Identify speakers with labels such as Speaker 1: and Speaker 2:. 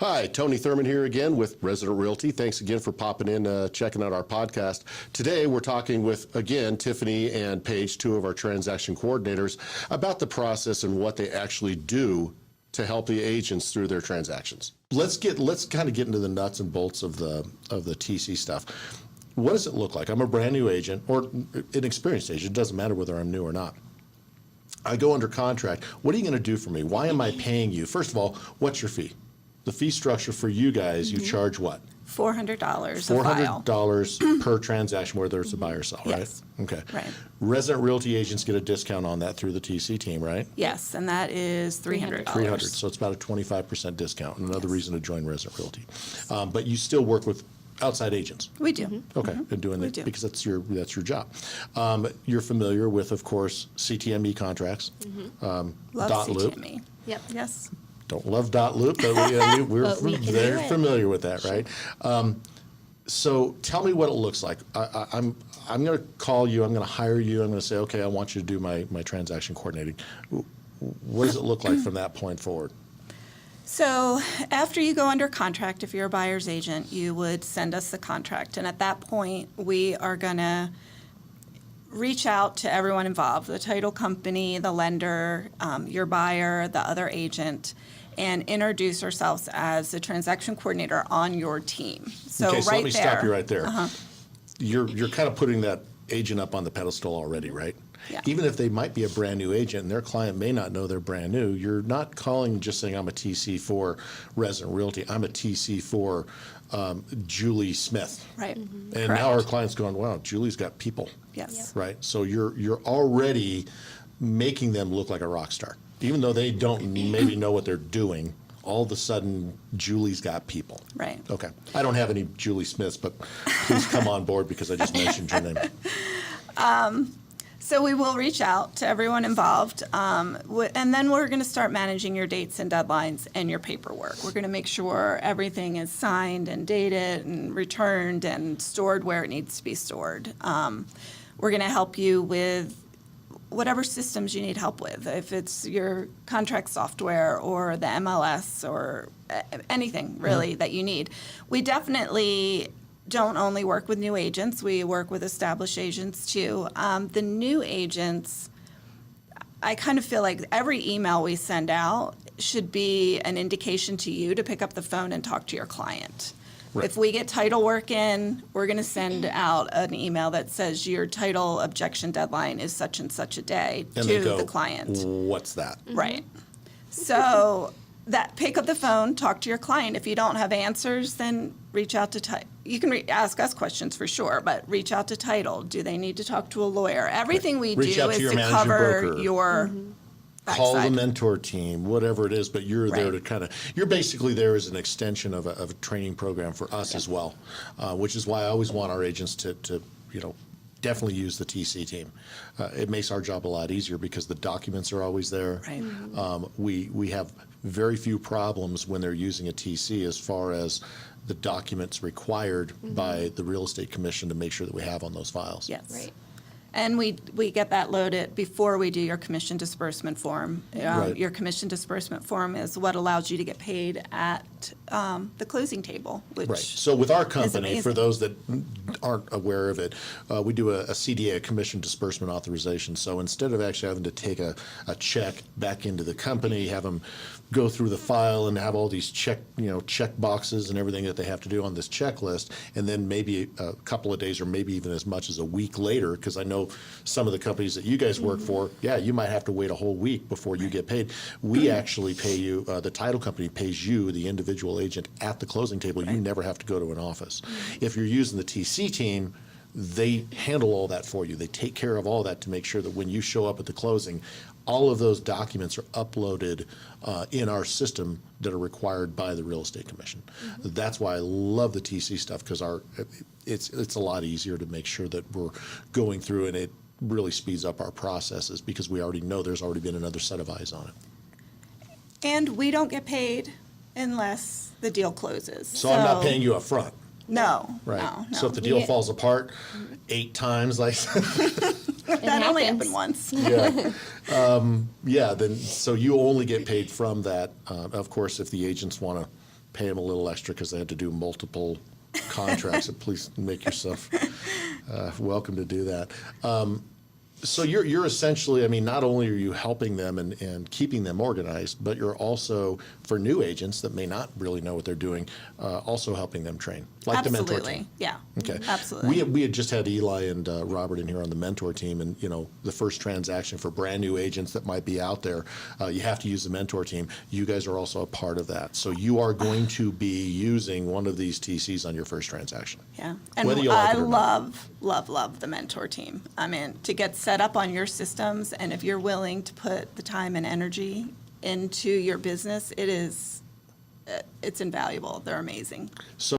Speaker 1: Hi, Tony Thurman here again with Resident Realty. Thanks again for popping in, checking out our podcast. Today we're talking with, again, Tiffiney and Paige, two of our transaction coordinators, about the process and what they actually do to help the agents through their transactions. Let's kind of get into the nuts and bolts of the TC stuff. What does it look like? I'm a brand new agent or an experienced agent. It doesn't matter whether I'm new or not. I go under contract. What are you going to do for me? Why am I paying you? First of all, what's your fee? The fee structure for you guys, you charge what?
Speaker 2: $400 a file.
Speaker 1: $400 per transaction, whether it's a buy or sell, right?
Speaker 2: Yes.
Speaker 1: Okay.
Speaker 2: Right.
Speaker 1: Resident Realty agents get a discount on that through the TC team, right?
Speaker 2: Yes, and that is $300.
Speaker 1: $300, so it's about a 25% discount. Another reason to join Resident Realty. But you still work with outside agents.
Speaker 2: We do.
Speaker 1: Okay, and doing
Speaker 2: We
Speaker 1: it
Speaker 2: do.
Speaker 1: because that's your job. You're familiar with, of course, CTME contracts,
Speaker 2: Love
Speaker 1: dot loop.
Speaker 2: CTME.
Speaker 3: Yep.
Speaker 2: Yes.
Speaker 1: Don't love dot loop, but we're
Speaker 3: But we can do
Speaker 1: very
Speaker 3: it.
Speaker 1: familiar with that, right? So tell me what it looks like. I'm going to call you. I'm going to hire you. I'm going to say, okay, I want you to do my transaction coordinating. What does it look like from that point forward?
Speaker 2: So after you go under contract, if you're a buyer's agent, you would send us the contract. And at that point, we are going to reach out to everyone involved, the title company, the lender, your buyer, the other agent, and introduce ourselves as the transaction coordinator on your team. So
Speaker 1: Okay, so
Speaker 2: right
Speaker 1: let me
Speaker 2: there,
Speaker 1: stop you right there. You're kind of putting that agent up on the pedestal already, right?
Speaker 2: Yeah.
Speaker 1: Even if they might be a brand new agent and their client may not know they're brand new, you're not calling just saying I'm a TC for Resident Realty. I'm a TC for Julie Smith.
Speaker 2: Right.
Speaker 1: And
Speaker 2: Correct.
Speaker 1: now our client's going, wow, Julie's got people.
Speaker 2: Yes.
Speaker 1: Right. So you're already making them look like a rock star, even though they don't maybe know what they're doing. All of a sudden, Julie's got people.
Speaker 2: Right.
Speaker 1: Okay. I don't have any Julie Smiths, but please come on board because I just mentioned your name.
Speaker 2: So we will reach out to everyone involved, and then we're going to start managing your dates and deadlines and your paperwork. We're going to make sure everything is signed and dated and returned and stored where it needs to be stored. We're going to help you with whatever systems you need help with, if it's your contract software or the MLS or anything really that you need. We definitely don't only work with new agents, we work with established agents too. The new agents, I kind of feel like every email we send out should be an indication to you to pick up the phone and talk to your client.
Speaker 1: Right.
Speaker 2: If we get title work in, we're going to send out an email that says your title objection deadline is such and such a day
Speaker 1: And
Speaker 2: to
Speaker 1: they go,
Speaker 2: the client.
Speaker 1: what's that?
Speaker 2: Right. So that pick up the phone, talk to your client. If you don't have answers, then reach out to you can ask us questions for sure, but reach out to title. Do they need to talk to a lawyer? Everything we
Speaker 1: Reach
Speaker 2: do
Speaker 1: out to
Speaker 2: is
Speaker 1: your
Speaker 2: to
Speaker 1: managing
Speaker 2: cover
Speaker 1: broker.
Speaker 2: your
Speaker 1: Call the
Speaker 2: backside.
Speaker 1: mentor team, whatever it is, but you're there
Speaker 2: Right.
Speaker 1: to kind of, you're basically there as an extension of a training program for us as well, which is why I always want our agents to definitely use the TC team. It makes our job a lot easier because the documents are always there.
Speaker 2: Right.
Speaker 1: We have very few problems when they're using a TC as far as the documents required by the real estate commission to make sure that we have on those files.
Speaker 2: Yes.
Speaker 3: Right.
Speaker 2: And we get that loaded before we do your commission disbursement form.
Speaker 1: Right.
Speaker 2: Your commission disbursement form is what allows you to get paid at the closing table, which
Speaker 1: Right. So with our company,
Speaker 2: amazing.
Speaker 1: for those that aren't aware of it, we do a CDA, a commission disbursement authorization. So instead of actually having to take a check back into the company, have them go through the file and have all these check boxes and everything that they have to do on this checklist, and then maybe a couple of days or maybe even as much as a week later, because I know some of the companies that you guys work for, you might have to wait a whole week before you get paid. We actually pay you, the title company pays you, the individual agent, at the closing table. You never have to go to an office. If you're using the TC team, they handle all that for you. They take care of all that to make sure that when you show up at the closing, all of those documents are uploaded in our system that are required by the Real Estate Commission. That's why I love the TC stuff, because it's a lot easier to make sure that we're going through, and it really speeds up our processes because we already know there's already been another set of eyes on it.
Speaker 2: and we don't get paid unless the deal closes.
Speaker 1: So I'm not paying you up front.
Speaker 2: No,
Speaker 1: Right.
Speaker 2: no.
Speaker 1: So if the deal
Speaker 3: Yeah.
Speaker 1: falls apart 8 times, like
Speaker 2: that only
Speaker 3: happens.
Speaker 2: happened once.
Speaker 1: then so you only get paid from that. Of course, if the agents want to pay them a little extra because they had to do multiple contracts. And please make yourself welcome to do that. So you're essentially, I mean, not only are you helping them and keeping them organized, but you're also, for new agents that may not really know what they're doing, also helping them train, like the mentor team.
Speaker 2: Yeah.
Speaker 1: Okay.
Speaker 2: Absolutely.
Speaker 1: We had just had Eli and Robert in here on the mentor team, and the first transaction for brand new agents that might be out there, you have to use the mentor team. You guys are also a part of that, so you are going to be using one of these TCs on your first transaction.
Speaker 2: Yeah, and
Speaker 1: Whether you like it or not.
Speaker 2: love the mentor team. I mean, to get set up on your systems, and if you're willing to put the time and energy into your business, it's invaluable. They're amazing.
Speaker 1: So